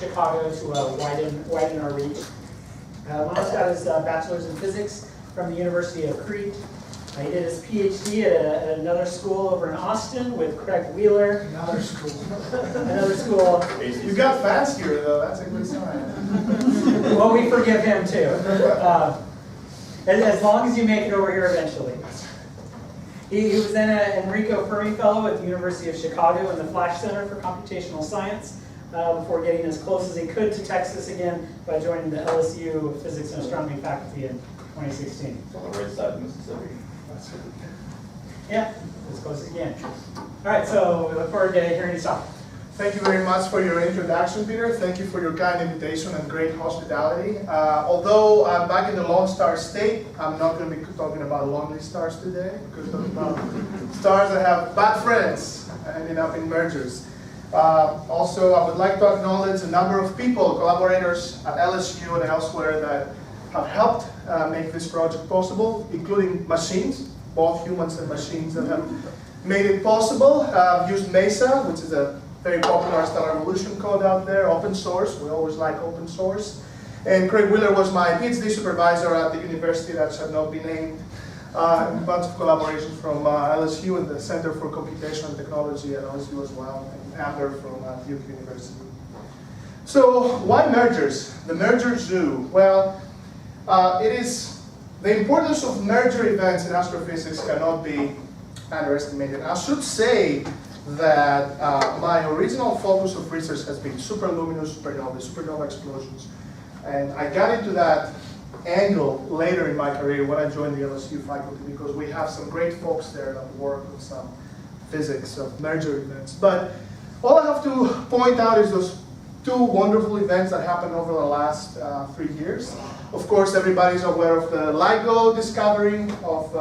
Chicago to widen our reach. Manos got his bachelor's in physics from the University of Crete. He did his PhD at another school over in Austin with Craig Wheeler. Another school. Another school. You got fans here, though. That's a good sign. Well, we forgive him too. As long as you make it over here eventually. He was then an Enrico Fermi Fellow at the University of Chicago in the Flash Center for Computational Science before getting as close as he could to Texas again by joining the LSU Physics and Astronomy faculty in 2016. It's on the right side of Mississippi. Yeah, as close as you can. All right, so we look forward to hearing you talk. Thank you very much for your introduction, Peter. Thank you for your kind invitation and great hospitality. Although I'm back in the Lone Star State, I'm not going to be talking about lonely stars today, because about stars that have bad friends ending up in mergers. Also, I would like to acknowledge a number of people, collaborators at LSU and elsewhere that have helped make this project possible, including machines, both humans and machines that have made it possible. I've used MESA, which is a very popular stellar evolution code out there, open source. We always like open source. And Craig Wheeler was my PhD supervisor at the university that shall not be named. A bunch of collaborations from LSU and the Center for Computational Technology at LSU as well, and Amber from Duke University. So why mergers? The merger zoo. Well, the importance of merger events in astrophysics cannot be underestimated. I should say that my original focus of research has been superluminous supernova explosions. And I got into that angle later in my career when I joined the LSU faculty, because we have some great folks there that work on some physics of merger events. But all I have to point out is those two wonderful events that happened over the last 3 years. Of course, everybody's aware of the LIGO discovery of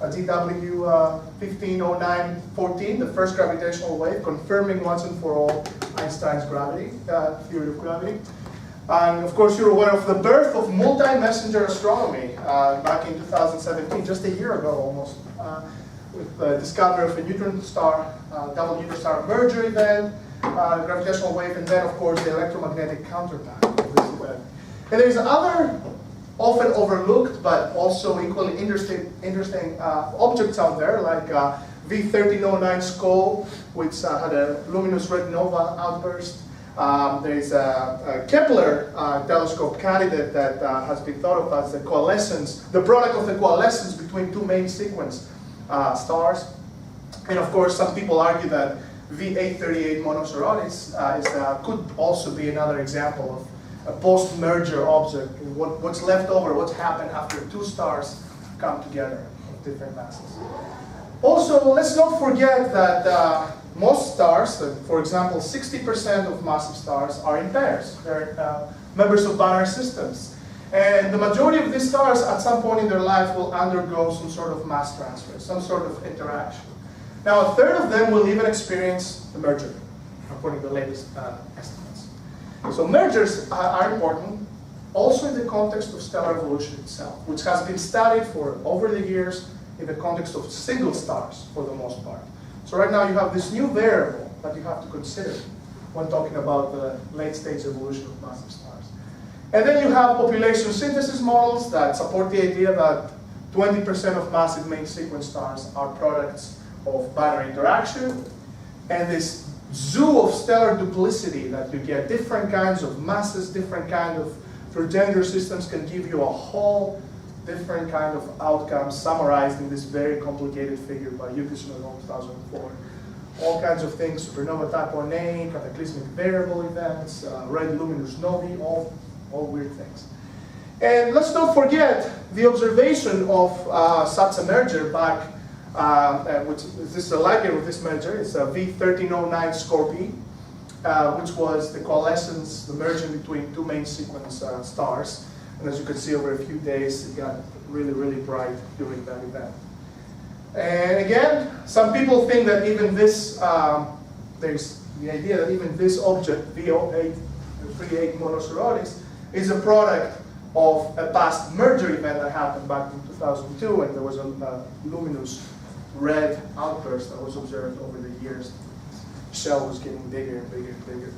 GW 150914, the first gravitational wave, confirming once and for all Einstein's gravity, theory of gravity. And of course, you're aware of the birth of multi-messenger astronomy back in 2017, just a year ago almost, with the discovery of a neutron star, double neutron star merger event, gravitational wave, and then of course the electromagnetic counterpart of this event. And there's other often overlooked but also equally interesting objects out there, like V1309 SCO, which had a luminous red nova outburst. There's a Kepler telescope candidate that has been thought of as the coalescence, the product of the coalescence between two main sequence stars. And of course, some people argue that V838 Manos could also be another example of a post-merger object, what's left over, what's happened after two stars come together of different masses. Also, let's not forget that most stars, for example, 60% of massive stars are in pairs. They're members of binary systems. And the majority of these stars, at some point in their life, will undergo some sort of mass transfer, some sort of interaction. Now, a third of them will even experience the merger, according to the latest estimates. So mergers are important, also in the context of stellar evolution itself, which has been studied for over the years in the context of single stars, for the most part. So right now you have this new variable that you have to consider when talking about the late-stage evolution of massive stars. And then you have population synthesis models that support the idea that 20% of massive main sequence stars are products of binary interaction, and this zoo of stellar duplicity that you get, different kinds of masses, different kind of progenitor systems can give you a whole different kind of outcomes summarized in this very complicated figure by Yukis in 2004. All kinds of things, supernova type 1a, cataclysmic variable events, red luminous novae, all weird things. And let's not forget the observation of such a merger back, which this is a likelihood of this merger, it's a V1309 Scorpio, which was the coalescence, the merging between two main sequence stars. And as you can see, over a few days, it got really, really bright during that event. And again, some people think that even this, there's the idea that even this object, V0838 Monocerotis, is a product of a past merger event that happened back in 2002, and there was a luminous red outburst that was observed over the years. The shell was getting bigger and bigger and bigger.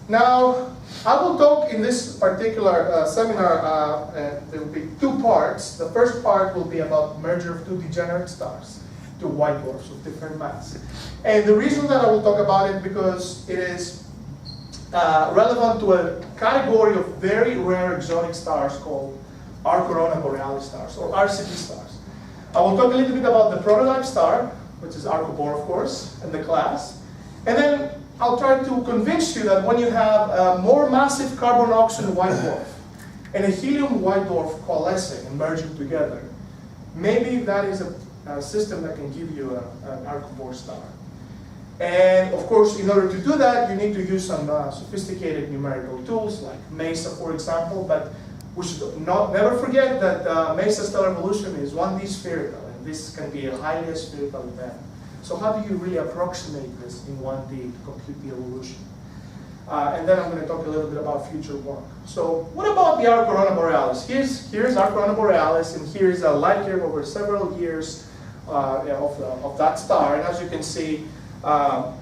Now, I will talk in this particular seminar, there will be two parts. The first part will be about merger of two degenerate stars, two white dwarfs of different mass. And the reason that I will talk about it because it is relevant to a category of very rare exotic stars called R Corona Borealis stars, or RCB stars. I will talk a little bit about the prototype star, which is Arcobor, of course, and the class. And then I'll try to convince you that when you have a more massive carbon-oxygen white dwarf and a helium white dwarf coalescing and merging together, maybe that is a system that can give you an Arcobor star. And of course, in order to do that, you need to use some sophisticated numerical tools like MESA, for example. But we should never forget that MESA stellar evolution is 1D spherical, and this can be a highly spherical event. So how do you really approximate this in 1D to compute the evolution? And then I'm going to talk a little bit about future work. So what about the R Corona Borealis? Here's R Corona Borealis, and here's a light curve over several years of that star. And as you can see,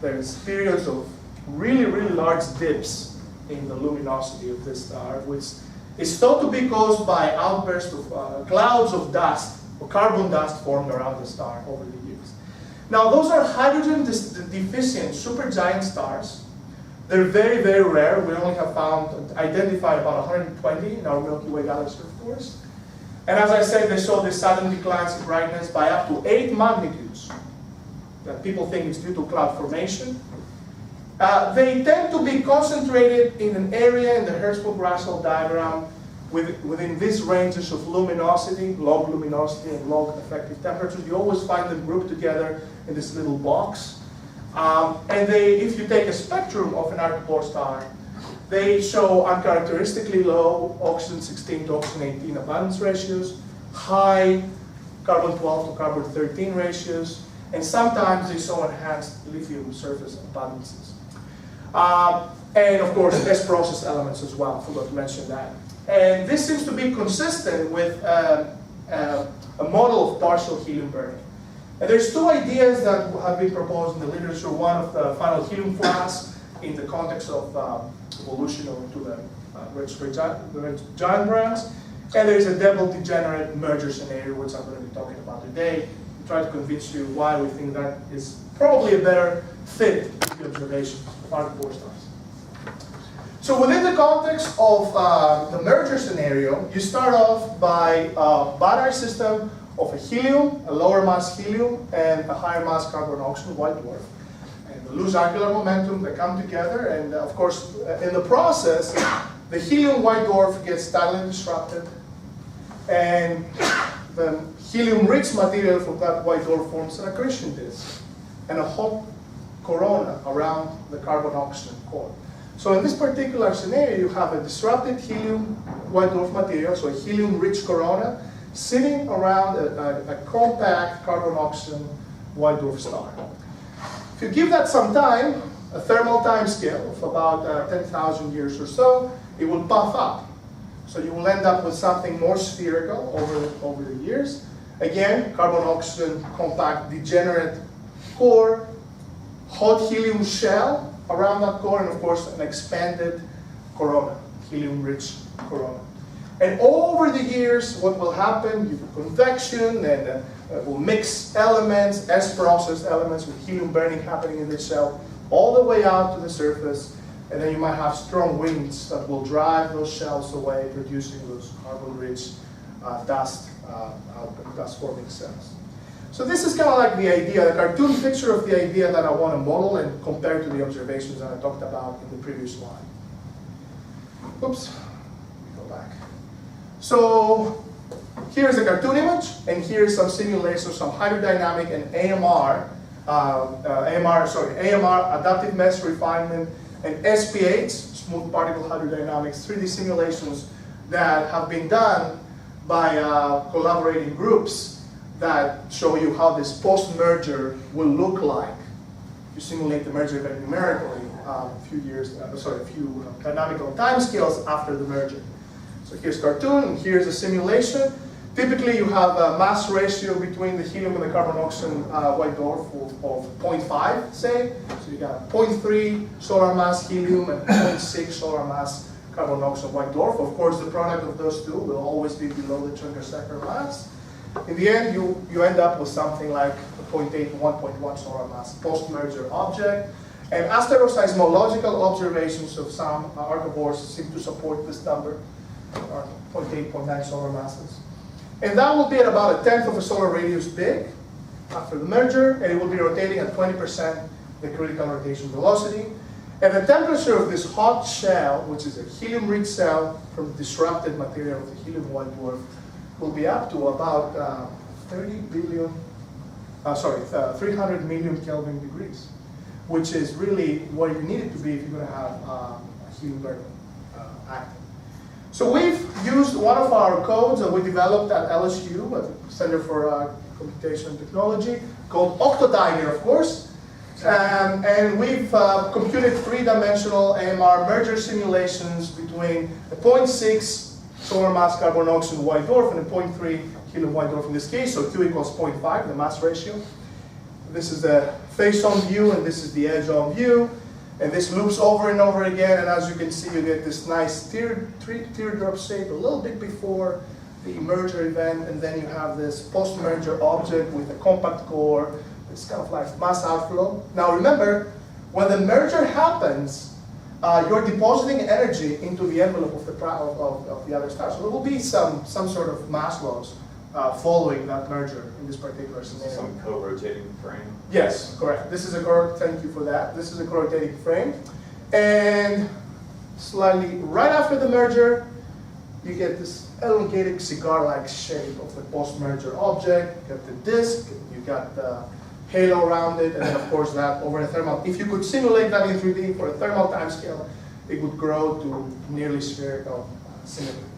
there's periods of really, really large dips in the luminosity of this star, which is thought to be caused by outbursts of clouds of dust, or carbon dust formed around the star over the years. Now, those are hydrogen deficient supergiant stars. They're very, very rare. We only have identified about 120 in our Milky Way galaxy, of course. And as I said, they show this sudden declines in brightness by up to 8 magnitudes. That people think it's due to cloud formation. They tend to be concentrated in an area in the Hertzsprung-Russell diagram within these ranges of luminosity, log luminosity and log effective temperature. You always find them grouped together in this little box. And if you take a spectrum of an Arcobor star, they show uncharacteristically low oxygen 16 to oxygen 18 abundance ratios, high carbon 12 to carbon 13 ratios, and sometimes they show enhanced lithium surface abundances. And of course, S-process elements as well, forgot to mention that. And this seems to be consistent with a model of partial helium burning. And there's two ideas that have been proposed in the literature. One of the final helium flash in the context of evolution into the red giant brands. And there's a double degenerate merger scenario, which I'm going to be talking about today. Try to convince you why we think that is probably a better fit with the observations of Arcobor stars. So within the context of the merger scenario, you start off by a binary system of a helium, a lower mass helium, and a higher mass carbon-oxygen white dwarf. And they lose angular momentum, they come together, and of course, in the process, the helium white dwarf gets tidally disrupted, and the helium-rich material from that white dwarf forms an accretion disk and a hot corona around the carbon-oxygen core. So in this particular scenario, you have a disrupted helium white dwarf material, so a helium-rich corona, sitting around a compact carbon-oxygen white dwarf star. If you give that some time, a thermal time scale of about 10,000 years or so, it will puff up. So you will end up with something more spherical over the years. Again, carbon-oxygen compact degenerate core, hot helium shell around that core, and of course an expanded corona, helium-rich corona. And over the years, what will happen, you have convection, and will mix elements, S-process elements with helium burning happening in the shell, all the way out to the surface, and then you might have strong winds that will drive those shells away, producing those carbon-rich dust-forming cells. So this is kind of like the idea, the cartoon picture of the idea that I want to model and compare to the observations that I talked about in the previous slide. Oops, go back. So here's a cartoon image, and here's some simulations, some hydrodynamic and AMR, adaptive mesh refinement, and SPH, smooth particle hydrodynamics, 3D simulations that have been done by collaborating groups that show you how this post-merger will look like. You simulate the merger event numerically a few dynamical timescales after the merger. So here's cartoon, and here's a simulation. Typically, you have a mass ratio between the helium and the carbon-oxygen white dwarf of 0.5, say. So you got 0.3 solar mass helium and 0.6 solar mass carbon-oxygen white dwarf. Of course, the product of those two will always be below the Cherenkov-Sacker mass. In the end, you end up with something like a 0.8 to 1.1 solar mass post-merger object. And asteroseismological observations of some archivores seem to support this number, 0.8, 0.9 solar masses. And that will be at about 1/10 of a solar radius big after the merger, and it will be rotating at 20% the critical rotation velocity. And the temperature of this hot shell, which is a helium-rich cell from the disrupted material of the helium white dwarf, will be up to about 300 million Kelvin degrees, which is really where you need it to be if you're going to have a helium burning active. So we've used one of our codes that we developed at LSU, at the Center for Computation Technology, called Octodagger, of course. And we've computed three-dimensional AMR merger simulations between a 0.6 solar mass carbon-oxygen white dwarf and a 0.3 helium white dwarf in this case, so Q equals 0.5, the mass ratio. This is the face-on view, and this is the edge-on view. And this loops over and over again, and as you can see, you get this nice teardrop shape a little bit before the merger event, and then you have this post-merger object with a compact core. It's kind of like mass outflow. Now remember, when the merger happens, you're depositing energy into the envelope of the other star. So there will be some sort of mass loss following that merger in this particular scenario. Some co-rotating frame? Yes, correct. This is a thank you for that. This is a co-rotating frame. And slightly right after the merger, you get this elongated cigar-like shape of the post-merger object. You got the disk, you got the halo around it, and then of course that over a thermal. If you could simulate that in 3D for a thermal timescale, it would grow to nearly spherical symmetry.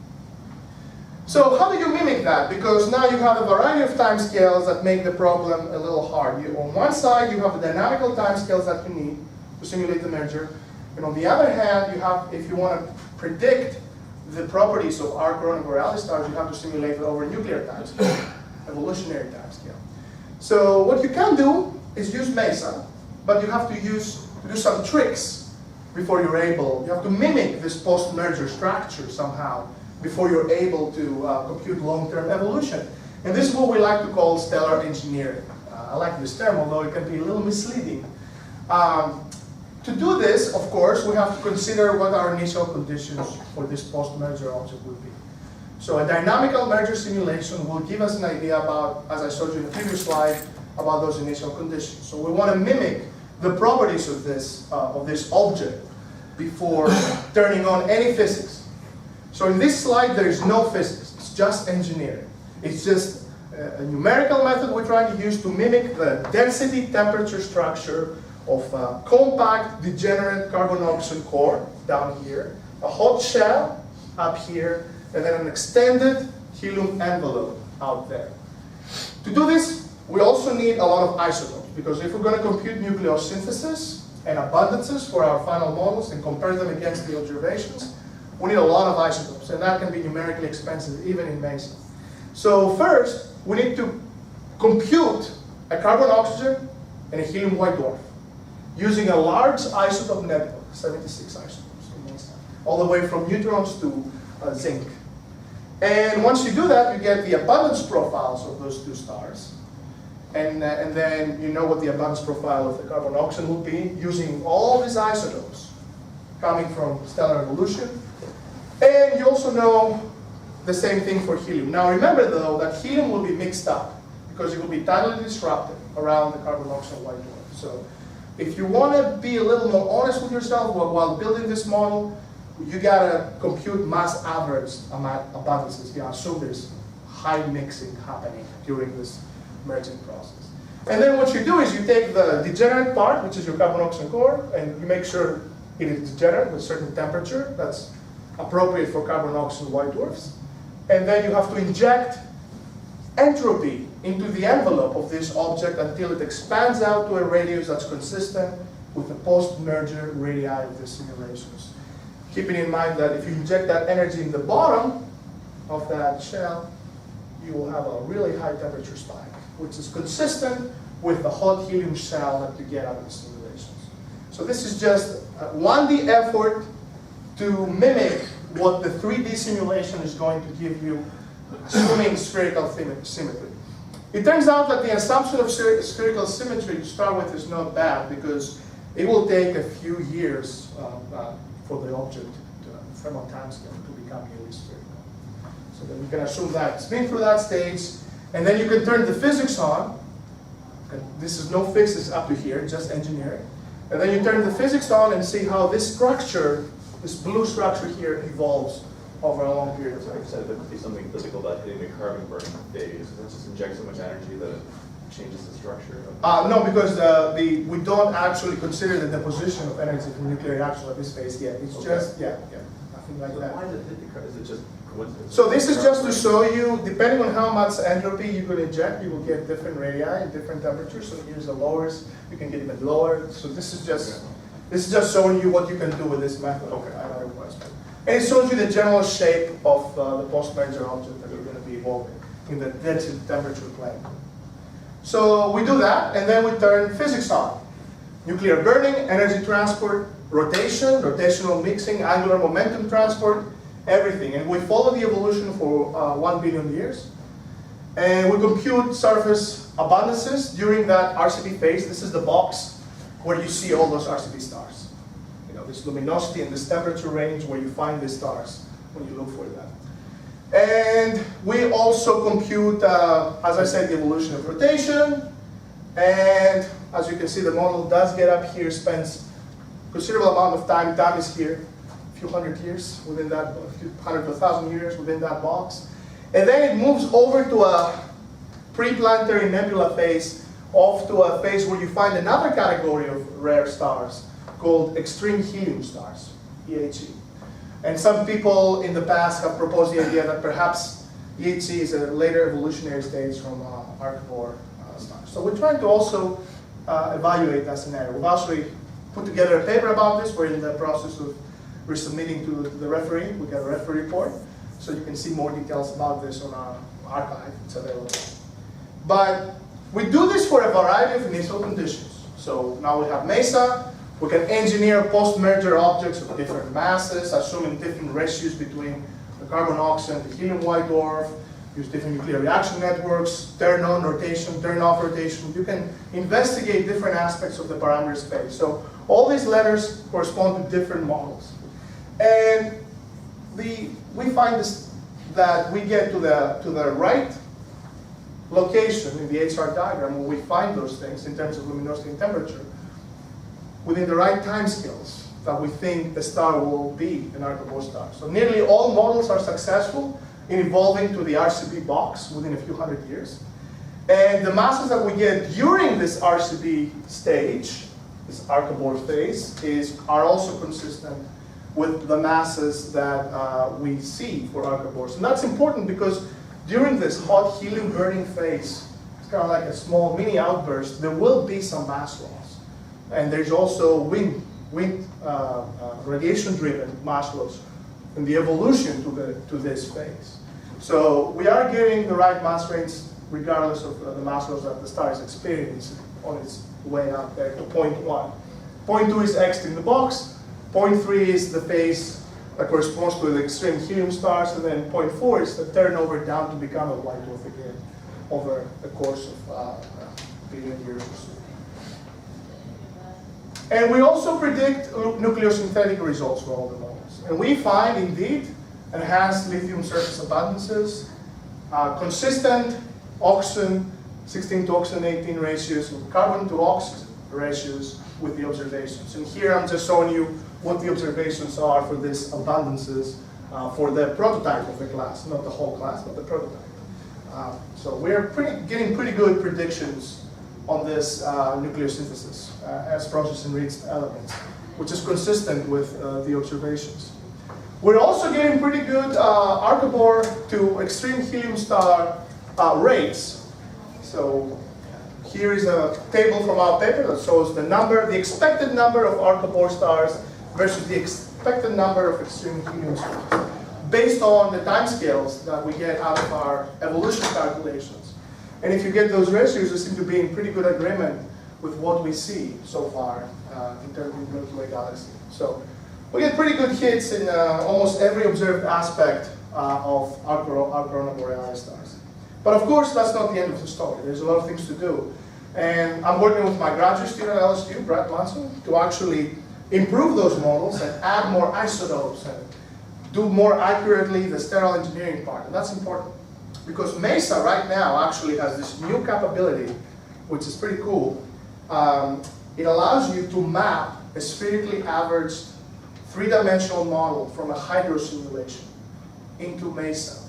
So how do you mimic that? Because now you have a variety of timescales that make the problem a little hard. On one side, you have the dynamical timescales that you need to simulate the merger. And on the other hand, you have, if you want to predict the properties of our corona Borealis stars, you have to simulate it over nuclear timescale, evolutionary timescale. So what you can do is use MESA, but you have to do some tricks before you're able. You have to mimic this post-merger structure somehow before you're able to compute long-term evolution. And this is what we like to call stellar engineering. I like this term, although it can be a little misleading. To do this, of course, we have to consider what our initial conditions for this post-merger object would be. So a dynamical merger simulation will give us an idea about, as I showed you in the previous slide, about those initial conditions. So we want to mimic the properties of this object before turning on any physics. So in this slide, there is no physics. It's just engineering. It's just a numerical method we're trying to use to mimic the density temperature structure of a compact degenerate carbon-oxygen core down here, a hot shell up here, and then an extended helium envelope out there. To do this, we also need a lot of isotopes, because if we're going to compute nucleosynthesis and abundances for our final models and compare them against the observations, we need a lot of isotopes, and that can be numerically expensive, even in MESA. So first, we need to compute a carbon-oxygen and a helium white dwarf using a large isotope network, 76 isotopes in MESA, all the way from neutrons to zinc. And once you do that, you get the abundance profiles of those two stars. And then you know what the abundance profile of the carbon-oxygen will be using all these isotopes coming from stellar evolution. And you also know the same thing for helium. Now remember though that helium will be mixed up because it will be tidally disrupted around the carbon-oxygen white dwarf. So if you want to be a little more honest with yourself while building this model, you gotta compute mass average abundances. You assume there's high mixing happening during this merging process. And then what you do is you take the degenerate part, which is your carbon-oxygen core, and you make sure it is degenerate with a certain temperature that's appropriate for carbon-oxygen white dwarfs. And then you have to inject entropy into the envelope of this object until it expands out to a radius that's consistent with the post-merger radii of the simulations. Keeping in mind that if you inject that energy in the bottom of that shell, you will have a really high temperature spike, which is consistent with the hot helium shell that you get out of the simulations. So this is just a 1D effort to mimic what the 3D simulation is going to give you, assuming spherical symmetry. It turns out that the assumption of spherical symmetry to start with is not bad, because it will take a few years for the object, thermal timescale, to become nearly spherical. So then we can assume that it's been through that stage, and then you can turn the physics on. This is no physics up to here, just engineering. And then you turn the physics on and see how this structure, this blue structure here, evolves over a long period of time. You said there could be something physical about hitting the carbon burning phase. Does that just inject so much energy that it changes the structure? No, because we don't actually consider the deposition of energy from nuclear reaction at this phase yet. It's just, nothing like that. Why does it hit the carbon? Is it just coincidence? So this is just to show you, depending on how much entropy you could inject, you will get different radii and different temperatures. So here's the lowest, you can get even lower. So this is just showing you what you can do with this method. Okay. And it shows you the general shape of the post-merger object that you're going to be evolving in the density temperature plane. So we do that, and then we turn physics on. Nuclear burning, energy transport, rotation, rotational mixing, angular momentum transport, everything. And we follow the evolution for 1 billion years. And we compute surface abundances during that RCB phase. This is the box where you see all those RCB stars. This luminosity and this temperature range where you find the stars when you look for that. And we also compute, as I said, the evolution of rotation. And as you can see, the model does get up here, spends considerable amount of time. Time is here, a few hundred years within that, a few hundred to 1,000 years within that box. And then it moves over to a pre-planetary nebula phase, off to a phase where you find another category of rare stars called extreme helium stars, EHE. And some people in the past have proposed the idea that perhaps EHE is a later evolutionary stage from Arcabor stars. So we're trying to also evaluate that scenario. We've actually put together a paper about this. We're in the process of resubmitting to the referee. We got a referee report. So you can see more details about this on our archive. It's available. But we do this for a variety of initial conditions. So now we have MESA. We can engineer post-merger objects of different masses, assuming different ratios between the carbon-oxygen and the helium-white dwarf, use different nuclear reaction networks, turn-on rotation, turn-off rotation. You can investigate different aspects of the parameter space. So all these letters correspond to different models. And we find that we get to the right location in the HR diagram where we find those things in terms of luminosity and temperature within the right time scales that we think the star will be an Arcabor star. So nearly all models are successful in evolving to the RCB box within a few hundred years. And the masses that we get during this RCB stage, this Arcabor phase, are also consistent with the masses that we see for Arcabors. And that's important because during this hot helium burning phase, it's kind of like a small mini outburst, there will be some mass loss. And there's also wind radiation-driven mass loss in the evolution to this phase. So we are getting the right mass range regardless of the mass loss that the star is experiencing on its way up there to point 1. Point 2 is X in the box. Point 3 is the phase that corresponds to the extreme helium stars, and then point 4 is the turnover down to become a white dwarf again over the course of a billion years or so. And we also predict nucleosynthetic results for all the models. And we find, indeed, enhanced lithium surface abundances, consistent oxygen, 16 to oxygen 18 ratios, and carbon to oxygen ratios with the observations. And here I'm just showing you what the observations are for these abundances for the prototype of the class, not the whole class, but the prototype. So we're getting pretty good predictions on this nucleosynthesis as process-enriched elements, which is consistent with the observations. We're also getting pretty good Arcabor to extreme helium star rates. So here is a table from our paper that shows the expected number of Arcabor stars versus the expected number of extreme helium stars. based on the timescales that we get out of our evolution calculations. And if you get those ratios, they seem to be in pretty good agreement with what we see so far in terms of the Milky Way galaxy. So we get pretty good hits in almost every observed aspect of our Corona Borealis stars. But of course, that's not the end of the story. There's a lot of things to do. And I'm working with my graduate student at LSU, Brett Munson, to actually improve those models and add more isotopes and do more accurately the sterile engineering part. And that's important because MESA right now actually has this new capability, which is pretty cool. It allows you to map a spherically averaged three-dimensional model from a hydro simulation into MESA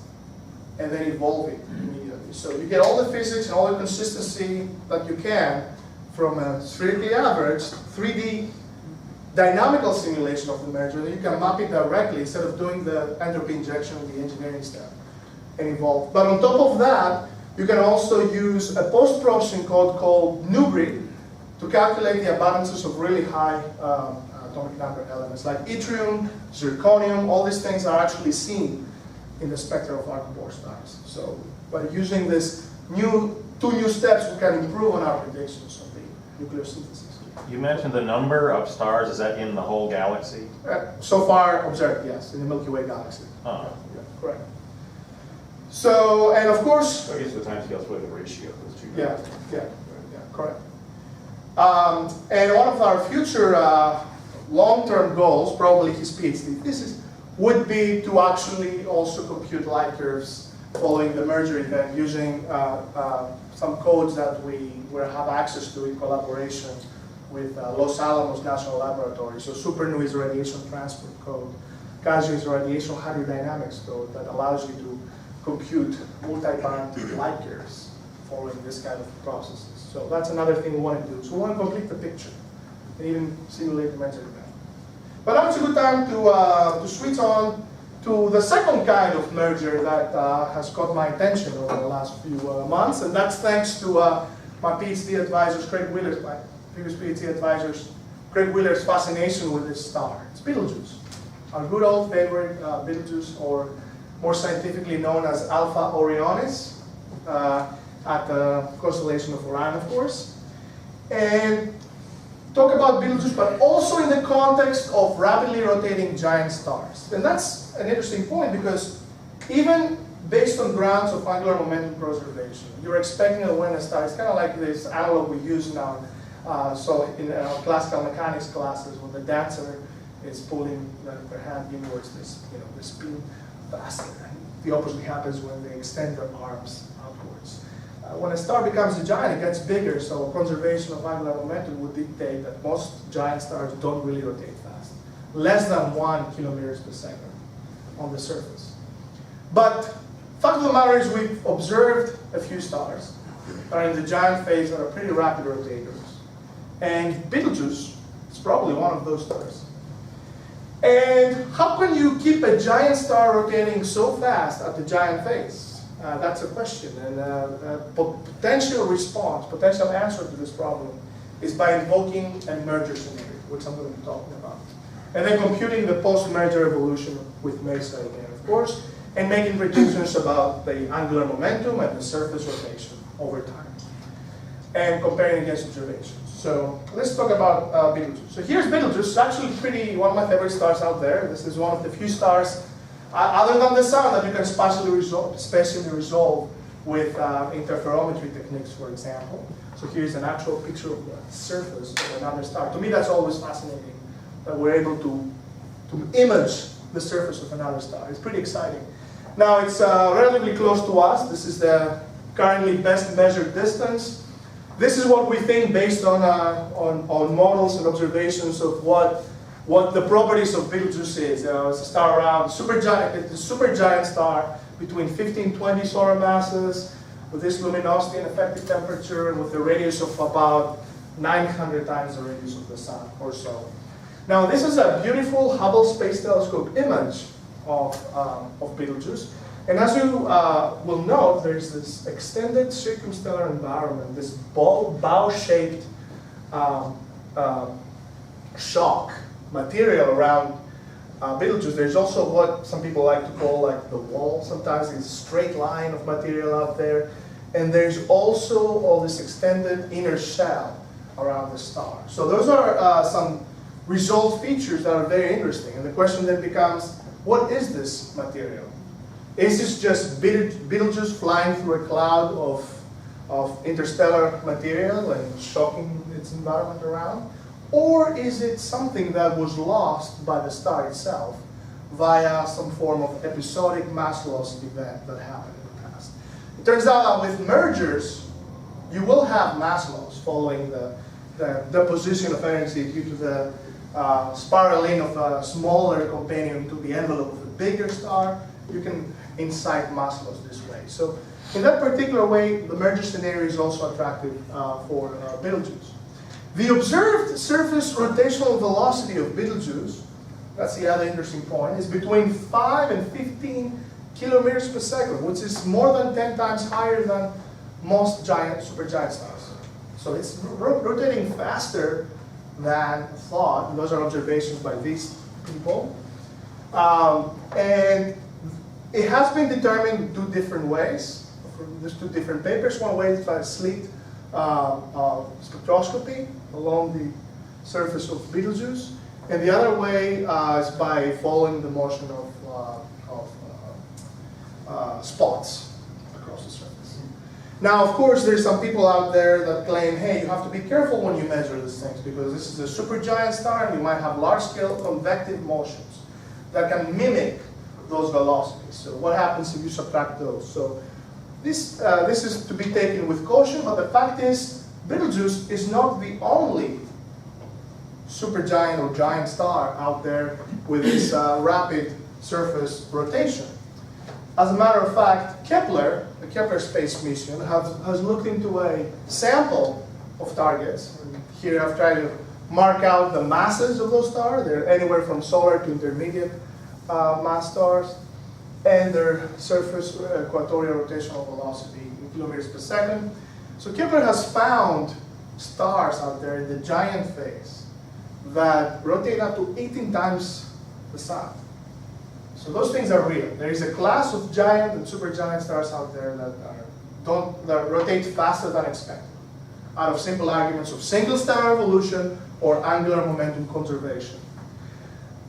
and then evolve it immediately. So you get all the physics and all the consistency that you can from a spherically averaged 3D dynamical simulation of the merger, and you can map it directly instead of doing the entropy injection of the engineering step and evolve. But on top of that, you can also use a post-processing code called NuGrid to calculate the abundances of really high atomic number elements like yttrium, zirconium. All these things are actually seen in the spectra of arc-Bohr stars. So by using this two new steps, we can improve on our predictions of the nuclear synthesis. You mentioned the number of stars. Is that in the whole galaxy? So far observed, yes, in the Milky Way galaxy. Oh. Yeah, correct. So, and of course, So I guess the time scale is really the ratio of those two. yeah, correct. And one of our future long-term goals, probably his PhD thesis, would be to actually also compute light curves following the merger event using some codes that we have access to in collaboration with Los Alamos National Laboratory. So SuperNu is a radiation transport code. Casio is a radiation hydrodynamics code that allows you to compute multi-band light curves following this kind of processes. So that's another thing we want to do. So we want to complete the picture and even simulate the merger event. But now it's a good time to switch on to the second kind of merger that has caught my attention over the last few months, and that's thanks to my PhD advisors, my previous PhD advisors, Craig Wheeler's fascination with this star. It's Betelgeuse, our good old favorite Betelgeuse, or more scientifically known as Alpha Orionis, at the constellation of Orion, of course. And talk about Betelgeuse, but also in the context of rapidly rotating giant stars. And that's an interesting point because even based on grounds of angular momentum conservation, you're expecting that when a star, it's kind of like this analog we use now. So in our classical mechanics classes, when the dancer is pulling their hand inwards, they spin faster. And the opposite happens when they extend their arms outwards. When a star becomes a giant, it gets bigger, so conservation of angular momentum would dictate that most giant stars don't really rotate fast. Less than 1 kilometers per second on the surface. But fact of the matter is we've observed a few stars that are in the giant phase that are pretty rapid rotators. And Betelgeuse is probably one of those stars. And how can you keep a giant star rotating so fast at the giant phase? That's a question, and potential answer to this problem is by invoking a merger scenario, which I'm going to be talking about. And then computing the post-merger evolution with MESA again, of course, and making predictions about the angular momentum and the surface rotation over time, and comparing against observations. So let's talk about Betelgeuse. So here's Betelgeuse. It's actually one of my favorite stars out there. This is one of the few stars other than the sun that you can spatially resolve with interferometry techniques, for example. So here's an actual picture of the surface of another star. To me, that's always fascinating, that we're able to image the surface of another star. It's pretty exciting. Now, it's relatively close to us. This is the currently best measured distance. This is what we think based on models and observations of what the properties of Betelgeuse is. It's a star around supergiant. It's a supergiant star between 50 and 20 solar masses, with this luminosity and effective temperature, and with a radius of about 900 times the radius of the sun or so. Now, this is a beautiful Hubble Space Telescope image of Betelgeuse. And as you will note, there's this extended circumstellar environment, this bow-shaped shock material around Betelgeuse, there's also what some people like to call like the wall. Sometimes it's a straight line of material out there. And there's also all this extended inner shell around the star. So those are some result features that are very interesting. And the question then becomes, what is this material? Is this just Betelgeuse flying through a cloud of interstellar material and shocking its environment around? Or is it something that was lost by the star itself via some form of episodic mass loss event that happened in the past? It turns out that with mergers, you will have mass loss following the deposition of energy due to the spiraling of a smaller companion to the envelope of a bigger star. You can incite mass loss this way. So in that particular way, the merger scenario is also attractive for Betelgeuse. The observed surface rotational velocity of Betelgeuse, that's the other interesting point, is between 5 and 15 kilometers per second, which is more than 10 times higher than most supergiant stars. So it's rotating faster than thought. Those are observations by these people. And it has been determined 2 different ways. There's 2 different papers. One way is by slit spectroscopy along the surface of Betelgeuse, and the other way is by following the motion of spots across the surface. Now, of course, there's some people out there that claim, hey, you have to be careful when you measure these things because this is a supergiant star and you might have large-scale convective motions that can mimic those velocities. So what happens if you subtract those? So this is to be taken with caution, but the fact is, Betelgeuse is not the only supergiant or giant star out there with this rapid surface rotation. As a matter of fact, Kepler, the Kepler space mission, has looked into a sample of targets. And here I've tried to mark out the masses of those stars. They're anywhere from solar to intermediate mass stars, and their surface equatorial rotational velocity in kilometers per second. So Kepler has found stars out there in the giant phase that rotate up to 18 times the sun. So those things are real. There is a class of giant and supergiant stars out there that rotate faster than expected, out of simple arguments of single star evolution or angular momentum conservation.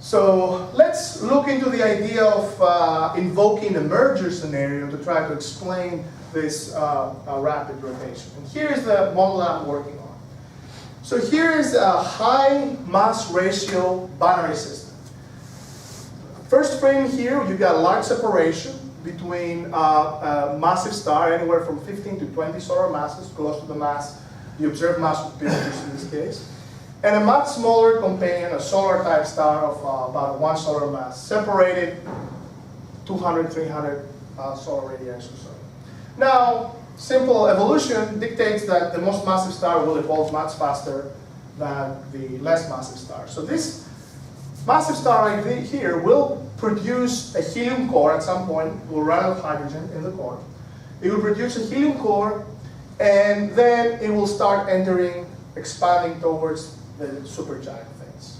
So let's look into the idea of invoking a merger scenario to try to explain this rapid rotation. And here is the model I'm working on. So here is a high mass ratio binary system. First frame here, you got large separation between a massive star, anywhere from 15 to 20 solar masses, close to the mass, the observed mass of Betelgeuse in this case, and a much smaller companion, a solar-type star of about 1 solar mass, separated 200, 300 solar radii or so. Now, simple evolution dictates that the most massive star will evolve much faster than the less massive star. So this massive star right here will produce a helium core at some point. It will run out of hydrogen in the core. It will produce a helium core, and then it will start expanding towards the supergiant phase.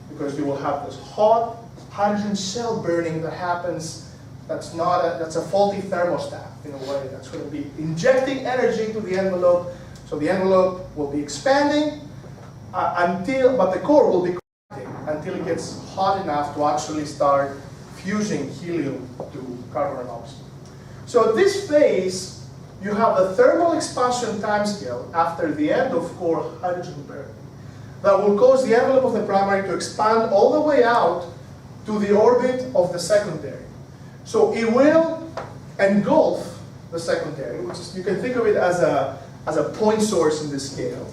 Because you will have this hot hydrogen shell burning that happens. That's a faulty thermostat in a way. That's going to be injecting energy to the envelope. So the envelope will be expanding but the core will be contracting until it gets hot enough to actually start fusing helium to carbon and oxygen. So at this phase, you have a thermal expansion timescale after the end of core hydrogen burning that will cause the envelope of the primary to expand all the way out to the orbit of the secondary. So it will engulf the secondary, which is, you can think of it as a point source in the scale.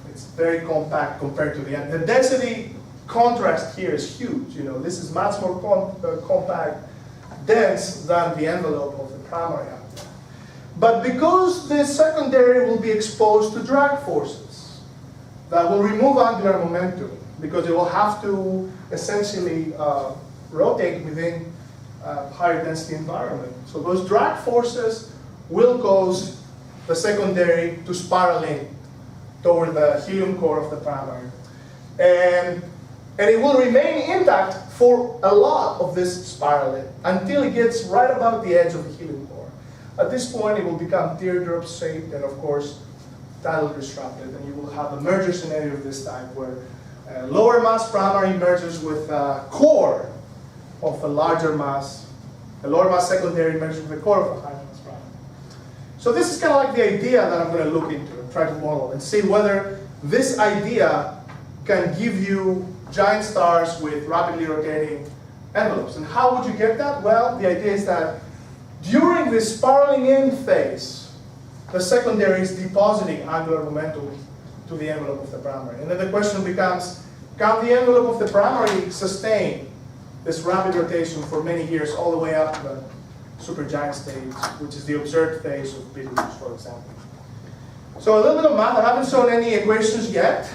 It's very compact compared to the end. The density contrast here is huge. This is much more compact, dense than the envelope of the primary out there. But because the secondary will be exposed to drag forces that will remove angular momentum, because it will have to essentially rotate within a higher density environment. So those drag forces will cause the secondary to spiral in toward the helium core of the primary. And it will remain intact for a lot of this spiraling until it gets right about the edge of the helium core. At this point, it will become teardrop shaped and, of course, tidal disrupted, and you will have a merger scenario of this type where lower mass primary merges with a core of a larger mass, a lower mass secondary merges with a core of a higher mass primary. So this is kind of like the idea that I'm going to look into and try to model and see whether this idea can give you giant stars with rapidly rotating envelopes. And how would you get that? Well, the idea is that during the spiraling in phase, the secondary is depositing angular momentum to the envelope of the primary. And then the question becomes, can the envelope of the primary sustain this rapid rotation for many years all the way up to the supergiant stage, which is the observed phase of Betelgeuse, for example. So a little bit of math. I haven't shown any equations yet,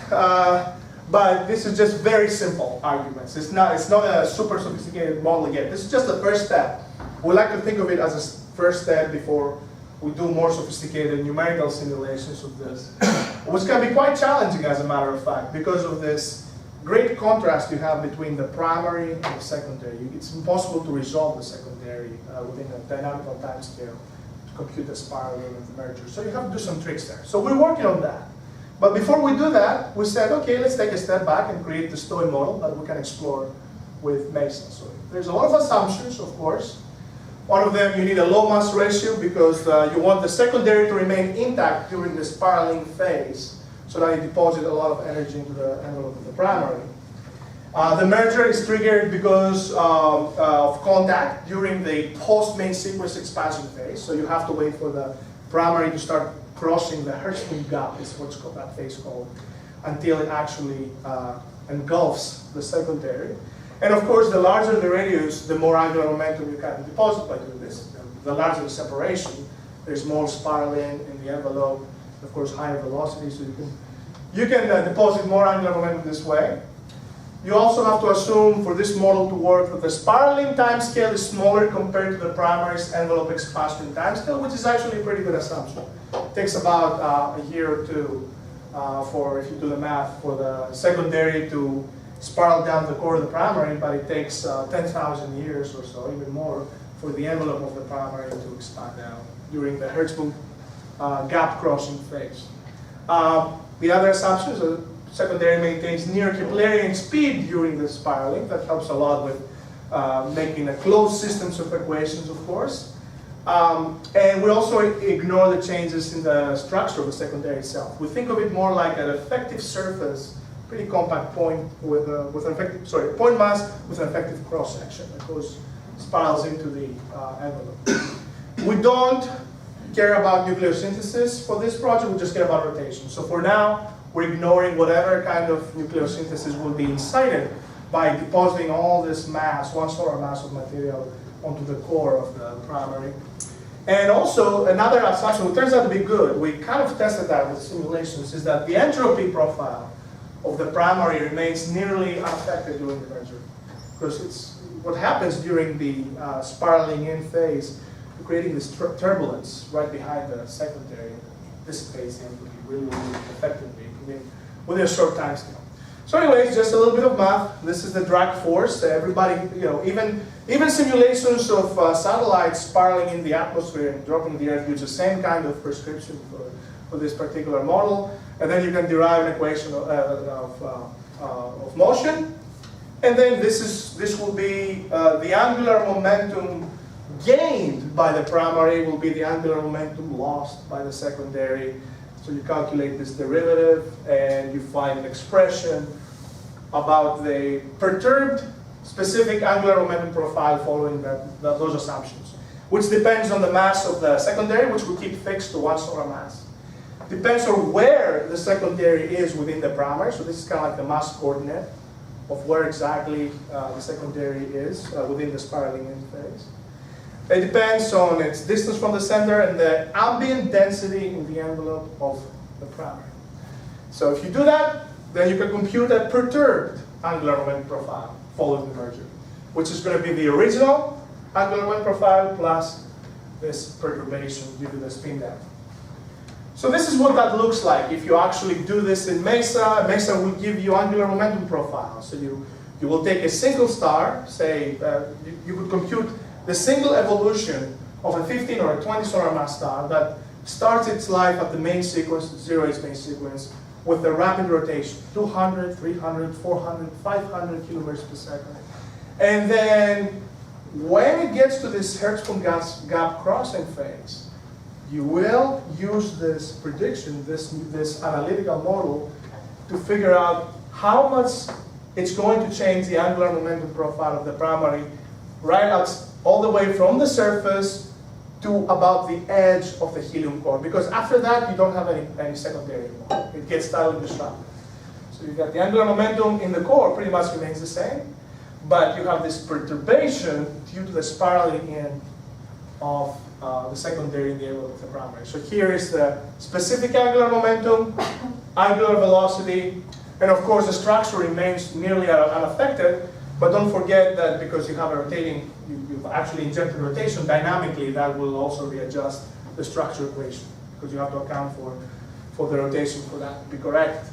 but this is just very simple arguments. It's not a super sophisticated model yet. This is just the first step. We like to think of it as a first step before we do more sophisticated numerical simulations of this, which can be quite challenging, as a matter of fact, because of this great contrast you have between the primary and the secondary. It's impossible to resolve the secondary within a dynamical time scale to compute the spiraling of the merger. So you have to do some tricks there. So we're working on that. But before we do that, we said, okay, let's take a step back and create the Stowe model that we can explore with Mason. So there's a lot of assumptions, of course. One of them, you need a low mass ratio because you want the secondary to remain intact during the spiraling phase so that it deposits a lot of energy into the envelope of the primary. The merger is triggered because of contact during the post-main sequence expansion phase. So you have to wait for the primary to start crossing the Hertzsprung gap, is what's called that phase called, until it actually engulfs the secondary. And of course, the larger the radius, the more angular momentum you can deposit by doing this. The larger the separation, there's more spiraling in the envelope, of course, higher velocity, so you can deposit more angular momentum this way. You also have to assume for this model to work that the spiraling timescale is smaller compared to the primary's envelope expansion timescale, which is actually a pretty good assumption. It takes about a year or two for, if you do the math, for the secondary to spiral down the core of the primary, but it takes 10,000 years or so, even more, for the envelope of the primary to expand down during the Hertzsprung gap crossing phase. The other assumption is that secondary maintains near Keplerian speed during the spiraling. That helps a lot with making a closed systems of equations, of course. And we also ignore the changes in the structure of the secondary itself. We think of it more like an effective surface, pretty compact point with an effective, point mass with an effective cross section that goes spirals into the envelope. We don't care about nucleosynthesis for this project. We just care about rotation. So for now, we're ignoring whatever kind of nucleosynthesis will be incited by depositing all this mass, one solar mass of material, onto the core of the primary. And also, another assumption, which turns out to be good, we kind of tested that with simulations, is that the entropy profile of the primary remains nearly unaffected during the merger. Because it's what happens during the spiraling in phase, creating this turbulence right behind the secondary, dissipates the entropy really, really effectively within a short time scale. So anyways, just a little bit of math. This is the drag force. Everybody, even simulations of satellites spiraling in the atmosphere and dropping the Earth use the same kind of prescription for this particular model. And then you can derive an equation of motion. And then this will be the angular momentum gained by the primary will be the angular momentum lost by the secondary. So you calculate this derivative and you find an expression about the perturbed specific angular momentum profile following those assumptions, which depends on the mass of the secondary, which we keep fixed to one solar mass. Depends on where the secondary is within the primary. So this is kind of like the mass coordinate of where exactly the secondary is within the spiraling in phase. It depends on its distance from the center and the ambient density in the envelope of the primary. So if you do that, then you can compute a perturbed angular momentum profile following the merger, which is going to be the original angular momentum profile plus this perturbation due to the spin down. So this is what that looks like if you actually do this in MESA. MESA will give you angular momentum profile. So You will take a single star, say, you could compute the single evolution of a 15 or a 20 solar mass star that starts its life at the main sequence, 0-age main sequence, with a rapid rotation, 200, 300, 400, 500 kilometers per second. And then when it gets to this Hertzsprung-gap crossing phase, you will use this prediction, this analytical model, to figure out how much it's going to change the angular momentum profile of the primary, right out all the way from the surface to about the edge of the helium core. Because after that, you don't have any secondary anymore. It gets totally disrupted. So you got the angular momentum in the core pretty much remains the same, but you have this perturbation due to the spiraling in of the secondary in the area of the primary. So here is the specific angular momentum, angular velocity, and of course the structure remains nearly unaffected, but don't forget that because you have a rotating, you've actually injected rotation dynamically, that will also readjust the structure equation, because you have to account for the rotation for that to be correct.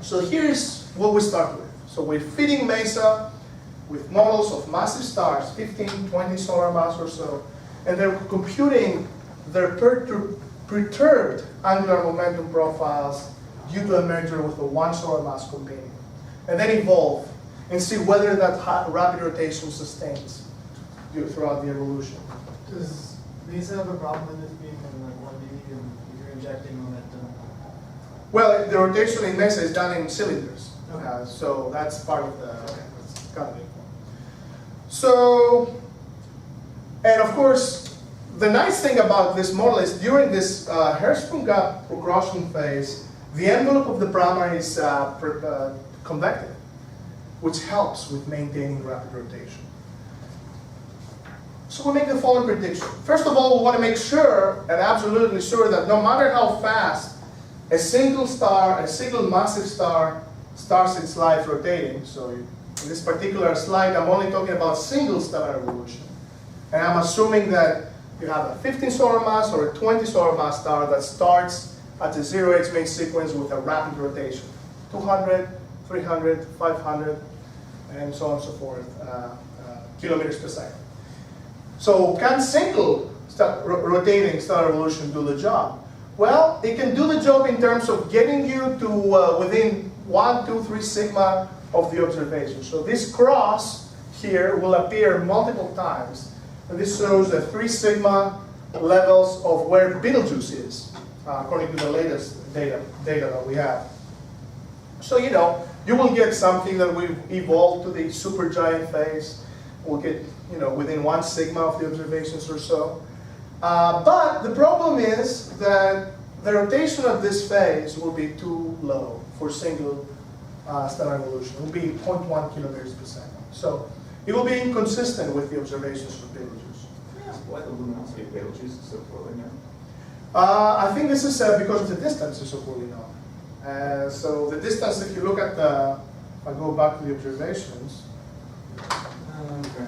So here's what we start with. So we're feeding MESA with models of massive stars, 15, 20 solar mass or so, and they're computing their perturbed angular momentum profiles due to a merger with a 1 solar mass companion. And then evolve and see whether that rapid rotation sustains throughout the evolution. Does MESA have a problem with this being in like 1D and you're injecting momentum? Well, the rotation in MESA is done in cylinders. Okay. So that's part of the, that's kind of the point. So, and of course, the nice thing about this model is during this Hertzsprung-gap crossing phase, the envelope of the primary is convective, which helps with maintaining rapid rotation. So we make the following prediction. First of all, we want to make sure, and absolutely sure, that no matter how fast a single star, a single massive star, starts its life rotating, so in this particular slide, I'm only talking about single stellar evolution. And I'm assuming that you have a 15 solar mass or a 20 solar mass star that starts at the 0-age main sequence with a rapid rotation. 200, 300, 500, and so on and so forth, kilometers per second. So can single rotating stellar evolution do the job? Well, it can do the job in terms of getting you to within 1, 2, 3 sigma of the observation. So this cross here will appear multiple times, and this shows the 3 sigma levels of where Betelgeuse is, according to the latest data that we have. So you will get something that will evolve to the supergiant phase. We'll get within 1 sigma of the observations or so. But the problem is that the rotation of this phase will be too low for single stellar evolution. It will be 0.1 kilometers per second. So it will be inconsistent with the observations of Betelgeuse. Why the luminosity of Betelgeuse is so poorly known? I think this is because of the distance is so poorly known. So the distance, if you look at the, if I go back to the observations, Okay.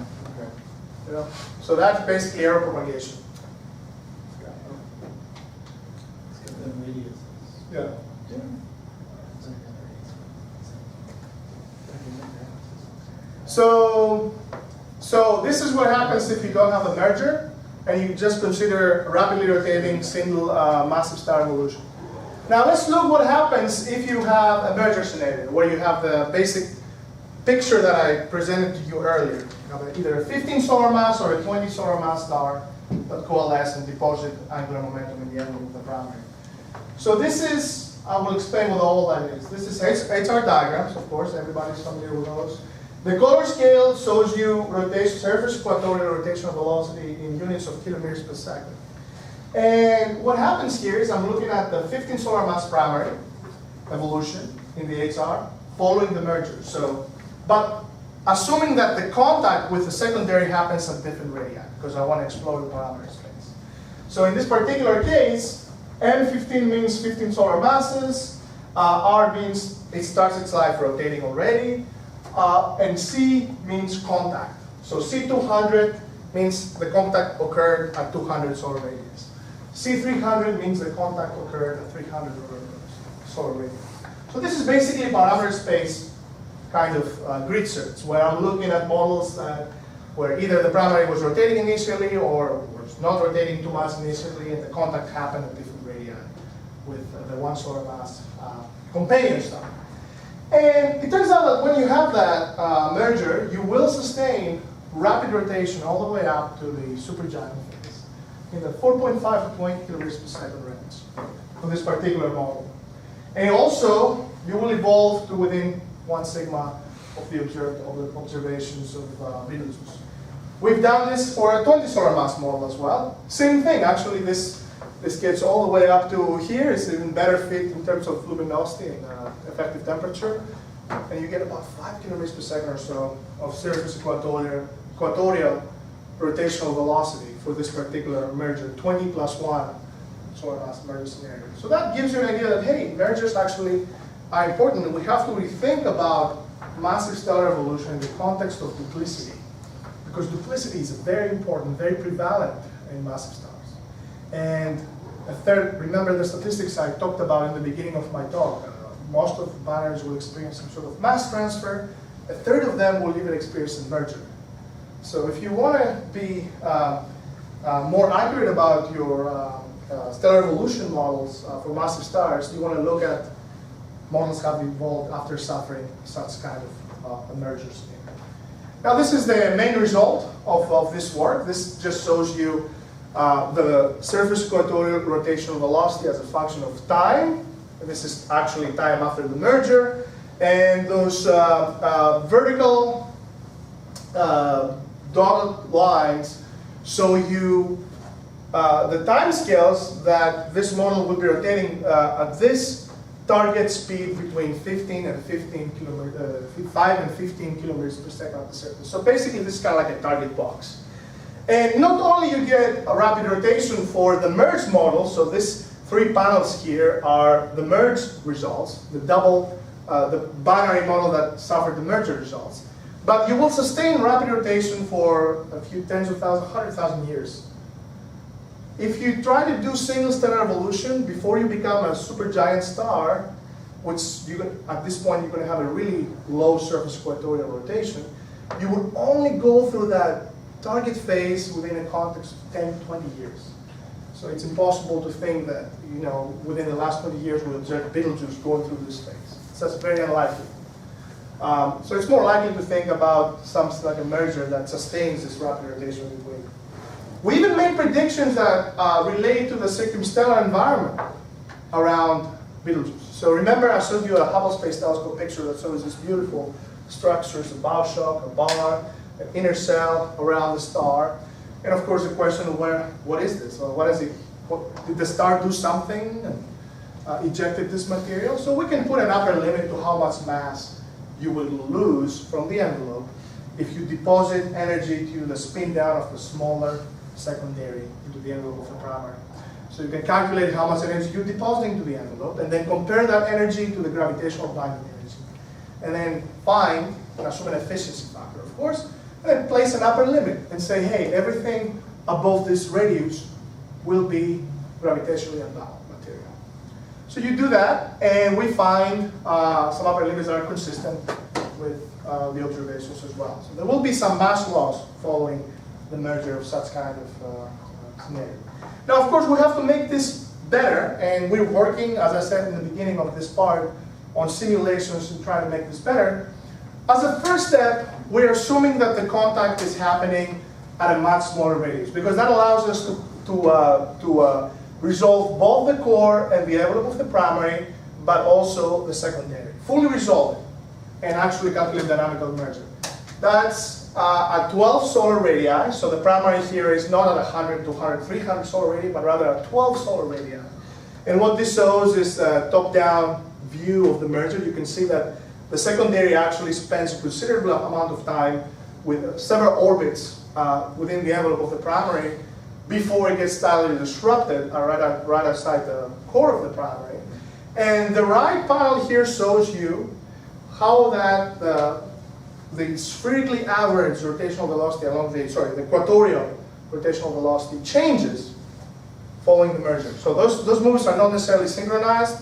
So that's basically air propagation. Let's get the radius. Yeah. So this is what happens if you don't have a merger and you just consider rapidly rotating single massive star evolution. Now let's look what happens if you have a merger scenario where you have the basic picture that I presented to you earlier. You have either a 15 solar mass or a 20 solar mass star that coalesce and deposit angular momentum in the envelope of the primary. So this is, I will explain what all that is. This is HR diagrams, of course, everybody's familiar with those. The color scale shows you surface equatorial rotational velocity in units of kilometers per second. And what happens here is I'm looking at the 15 solar mass primary evolution in the HR following the merger. So, but assuming that the contact with the secondary happens at different radii, because I want to explore the parameter space. So in this particular case, M15 means 15 solar masses, R means it starts its life rotating already, and C means contact. So C200 means the contact occurred at 200 solar radius. C300 means the contact occurred at 300 solar radius. So this is basically parameter space kind of grid search, where I'm looking at models where either the primary was rotating initially or was not rotating too much initially, and the contact happened at different radii with the one solar mass companion star. And it turns out that when you have that merger, you will sustain rapid rotation all the way up to the supergiant phase in the 4.5 to 20 kilometers per second range for this particular model. And also, you will evolve to within 1 sigma of the observations of Betelgeuse. We've done this for a 20 solar mass model as well. Same thing, actually, this gets all the way up to here. It's even better fit in terms of luminosity and effective temperature. And you get about 5 kilometers per second or so of surface equatorial rotational velocity for this particular merger, 20 plus 1 solar mass merger scenario. So that gives you an idea that, hey, mergers actually are important, and we have to rethink about massive stellar evolution in the context of duplicity. Because duplicity is very important, very prevalent in massive stars. And a third, remember the statistics I talked about in the beginning of my talk. Most of the binaries will experience some sort of mass transfer. A third of them will even experience a merger. So if you want to be more accurate about your stellar evolution models for massive stars, you want to look at models have evolved after suffering such kind of a merger scenario. Now this is the main result of this work. This just shows you the surface equatorial rotational velocity as a function of time. And this is actually time after the merger. And those vertical dotted lines show you the time scales that this model will be rotating at this target speed between 5 and 15 kilometers per second at the surface. So basically, this is kind of like a target box. And not only you get a rapid rotation for the merged model, so these 3 panels here are the merged results, the binary model that suffered the merger results. But you will sustain rapid rotation for a few tens of thousands, 100,000 years. If you try to do single stellar evolution before you become a supergiant star, which at this point you're going to have a really low surface equatorial rotation, you would only go through that target phase within a context of 10 to 20 years. So it's impossible to think that, within the last 20 years we observed Betelgeuse going through this phase. So that's very unlikely. So it's more likely to think about something like a merger that sustains this rapid rotation between. We even made predictions that relate to the circumstellar environment around Betelgeuse. So remember I showed you a Hubble Space Telescope picture that shows these beautiful structures, a bow shock, a bar, an inner cell around the star. And of course the question of what is this? Well, did the star do something and ejected this material? So we can put an upper limit to how much mass you will lose from the envelope if you deposit energy to the spin down of the smaller secondary into the envelope of the primary. So you can calculate how much energy you're depositing to the envelope and then compare that energy to the gravitational binding energy. And then find, and assume an efficiency factor, of course, and then place an upper limit and say, hey, everything above this radius will be gravitationally unbound material. So you do that, and we find some upper limits that are consistent with the observations as well. So there will be some mass loss following the merger of such kind of scenario. Now, of course, we have to make this better, and we're working, as I said in the beginning of this part, on simulations to try to make this better. As a first step, we're assuming that the contact is happening at a much smaller radius, because that allows us to resolve both the core and the envelope of the primary, but also the secondary. Fully resolve it, and actually calculate dynamical merger. That's at 12 solar radii, so the primary here is not at 100, 200, 300 solar radii, but rather at 12 solar radii. And what this shows is a top-down view of the merger. You can see that the secondary actually spends a considerable amount of time with several orbits within the envelope of the primary before it gets tidally disrupted right outside the core of the primary. And the right panel here shows you how that the spherically average rotational velocity along the equatorial rotational velocity changes following the merger. So those moves are not necessarily synchronized.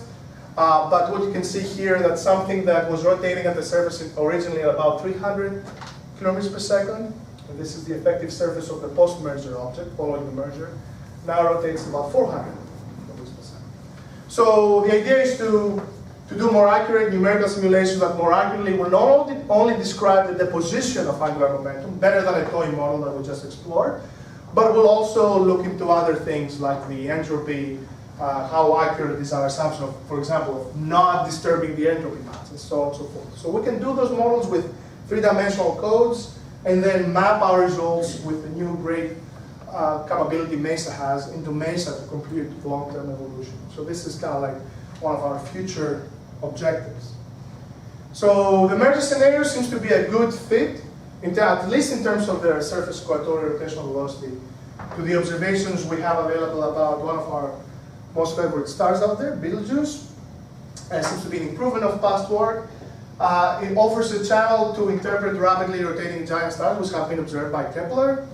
But what you can see here, that's something that was rotating at the surface originally at about 300 kilometers per second. And this is the effective surface of the post-merger object following the merger. Now rotates about 400 kilometers per second. So the idea is to do more accurate numerical simulations that more accurately will not only describe the deposition of angular momentum, better than a toy model that we just explored, but will also look into other things like the entropy, how accurate is our assumption of, for example, of not disturbing the entropy mass, and so on and so forth. So we can do those models with three-dimensional codes, and then map our results with the new great capability MESA has into MESA to compute long-term evolution. So this is kind of like one of our future objectives. So the merger scenario seems to be a good fit, at least in terms of their surface equatorial rotational velocity, to the observations we have available about one of our most favorite stars out there, Betelgeuse. It seems to be an improvement of past work. It offers a channel to interpret rapidly rotating giant stars, which have been observed by Kepler.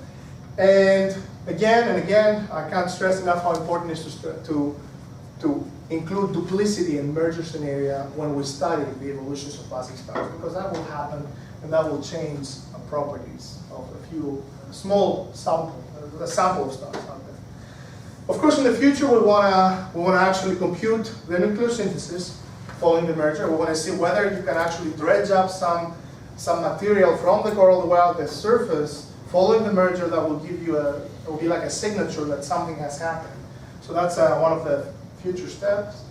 And again, I can't stress enough how important it is to include duplicity in merger scenario when we study the evolutions of passing stars, because that will happen and that will change the properties of a few small sample of stars out there. Of course, in the future, we wanna actually compute the nucleosynthesis following the merger. We want to see whether you can actually dredge up some material from the coral well, the surface, following the merger that will give you it will be like a signature that something has happened. So that's one of the future steps.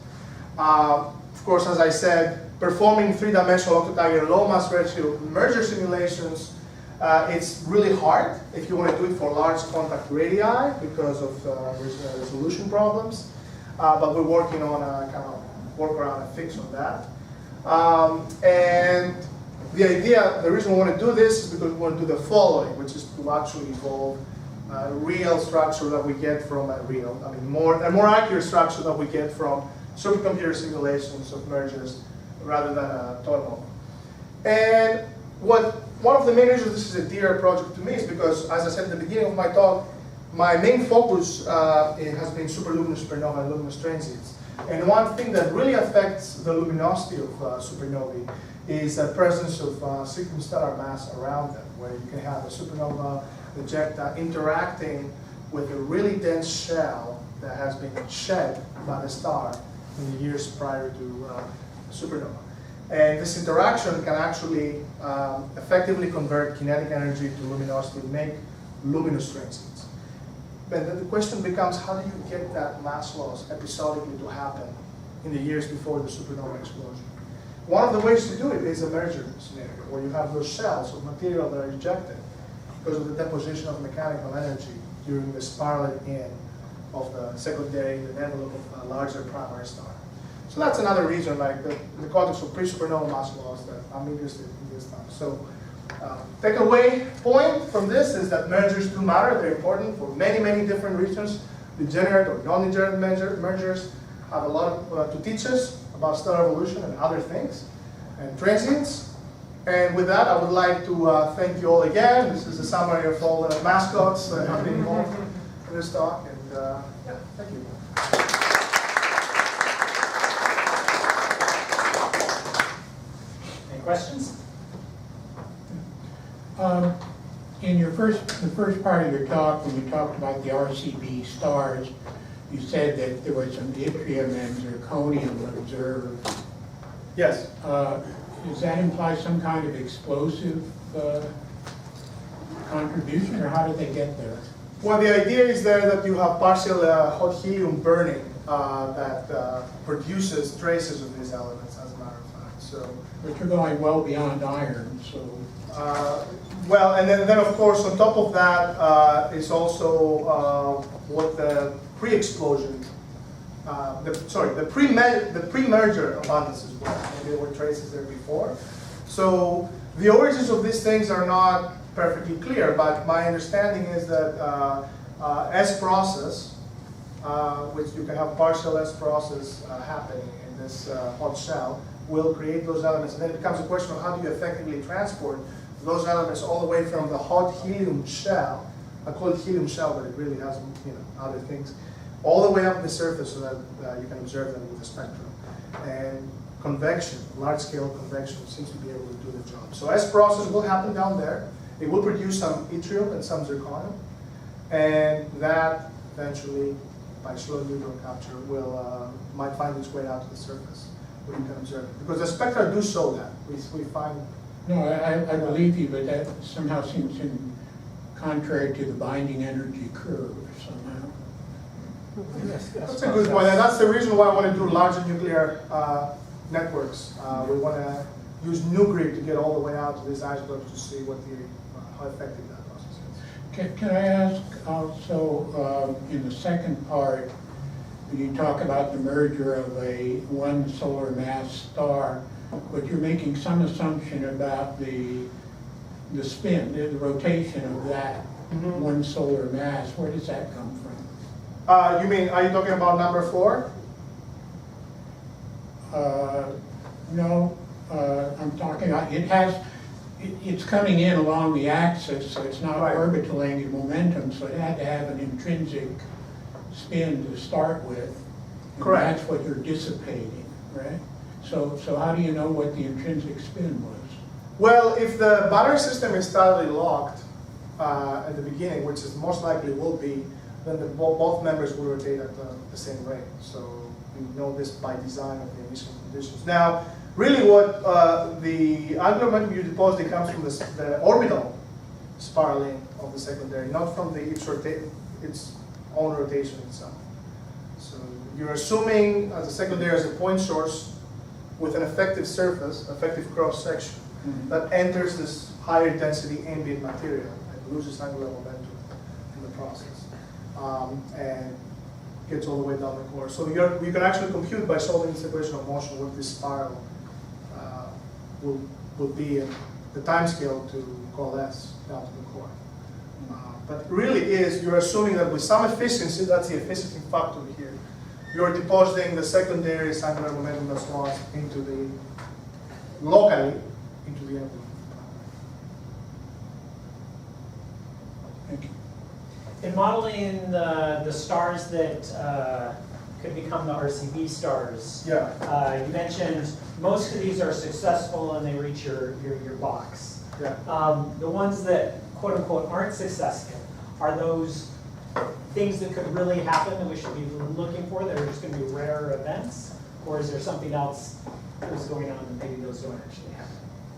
Of course, as I said, performing three-dimensional octotangent low mass ratio merger simulations, it's really hard if you want to do it for large contact radii because of resolution problems. But we're working on a kind of workaround and fix on that. And the reason we want to do this is because we want to do the following, which is to actually evolve a real structure that we get from a more accurate structure that we get from supercomputer simulations of mergers rather than a toy model. And one of the main reasons this is a dear project to me is because, as I said at the beginning of my talk, my main focus has been superluminous supernova and luminous transients. And one thing that really affects the luminosity of supernovae is the presence of circumstellar mass around them, where you can have a supernova ejecta interacting with a really dense shell that has been shed by the star in the years prior to supernova. And this interaction can actually effectively convert kinetic energy to luminosity and make luminous transients. But then the question becomes, how do you get that mass loss episodically to happen in the years before the supernova explosion? One of the ways to do it is a merger scenario, where you have those shells of material that are ejected because of the deposition of mechanical energy during the spiraling in of the secondary, the envelope of a larger primary star. So that's another reason, like in the context of pre-supernova mass loss, that I'm interested in this stuff. So takeaway point from this is that mergers do matter. They're important for many, many different reasons. Degenerate or non-degenerate mergers have a lot to teach us about stellar evolution and other things, and transients. And with that, I would like to thank you all again. This is a summary of all the mascots that have been involved in this talk. And yeah, thank you. Any questions? In the first part of your talk, when you talked about the RCB stars, you said that there was some yttrium and zirconium observed. Yes. Does that imply some kind of explosive contribution, or how did they get there? Well, the idea is there that you have partial hot helium burning that produces traces of these elements, as a matter of fact. So, But you're going well beyond iron, so. Well, and then of course on top of that is also what the pre-explosion, the pre-merger abundances were. Maybe there were traces there before. So the origins of these things are not perfectly clear, but my understanding is that S process, which you can have partial S process happening in this hot shell, will create those elements. And then it becomes a question of how do you effectively transport those elements all the way from the hot helium shell, I call it helium shell, but it really has other things, all the way up the surface so that you can observe them with the spectrum. And convection, large-scale convection, seems to be able to do the job. So S process will happen down there. It will produce some yttrium and some zirconium, and that eventually, by slow neutron capture, might find its way out to the surface where you can observe it. Because the spectra do show that. We find. No, I believe you, but that somehow seems contrary to the binding energy curve somehow. That's a good point, and that's the reason why I want to do larger nuclear networks. We want to use NuGrid to get all the way out to these isotopes to see how effective that process is. Can I ask also, in the second part, when you talk about the merger of a one solar mass star, but you're making some assumption about the spin, the rotation of that one solar mass. Where does that come from? Are you talking about number 4? No, I'm talking about, it's coming in along the axis, so it's not Right. orbital angular momentum, so it had to have an intrinsic spin to start with. And Correct. that's what you're dissipating, right? So how do you know what the intrinsic spin was? Well, if the battery system is tightly locked at the beginning, which is most likely will be, then both members will rotate at the same rate. So we know this by design of the initial conditions. Now, really what the angular momentum you deposit comes from the orbital spiraling of the secondary, not from its own rotation itself. So you're assuming the secondary as a point source with an effective surface, effective cross section, that enters this higher density ambient material and loses angular momentum in the process, and gets all the way down the core. So you can actually compute by solving this equation of motion what this spiral will be in the time scale to coalesce down to the core. But really you're assuming that with some efficiency, that's the efficiency factor here, you're depositing the secondary angular momentum that's lost locally into the envelope. Thank you. In modeling the stars that could become the RCB stars, Yeah. you mentioned most of these are successful and they reach your box. Yeah. The ones that quote unquote aren't successful, are those things that could really happen that we should be looking for that are just going to be rare events? Or is there something else that's going on that maybe those don't actually happen?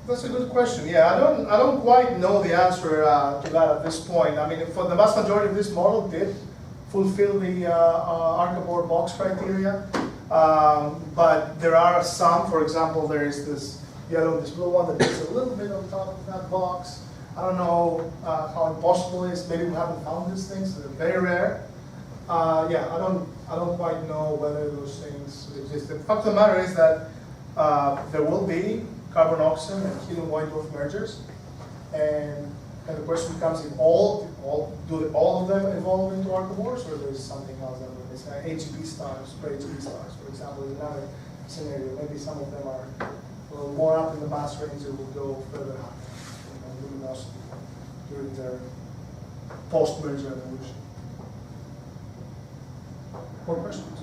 That's a good question. Yeah, I don't quite know the answer to that at this point. I mean, for the vast majority of this model did fulfill the Archibald box criteria, but there are some. For example, there is this yellow, this blue one that is a little bit on top of that box. I don't know how impossible it is. Maybe we haven't found these things. They're very rare. Yeah, I don't quite know whether those things exist. The fact of the matter is that there will be carbon oxygen and helium white dwarf mergers, and the question becomes: do all of them evolve into Archibald, or there's something else that we're missing? HEB stars, HEB stars, for example, is another scenario. Maybe some of them are a little more up in the mass range and will go further up in luminosity during their post-merger evolution. More questions?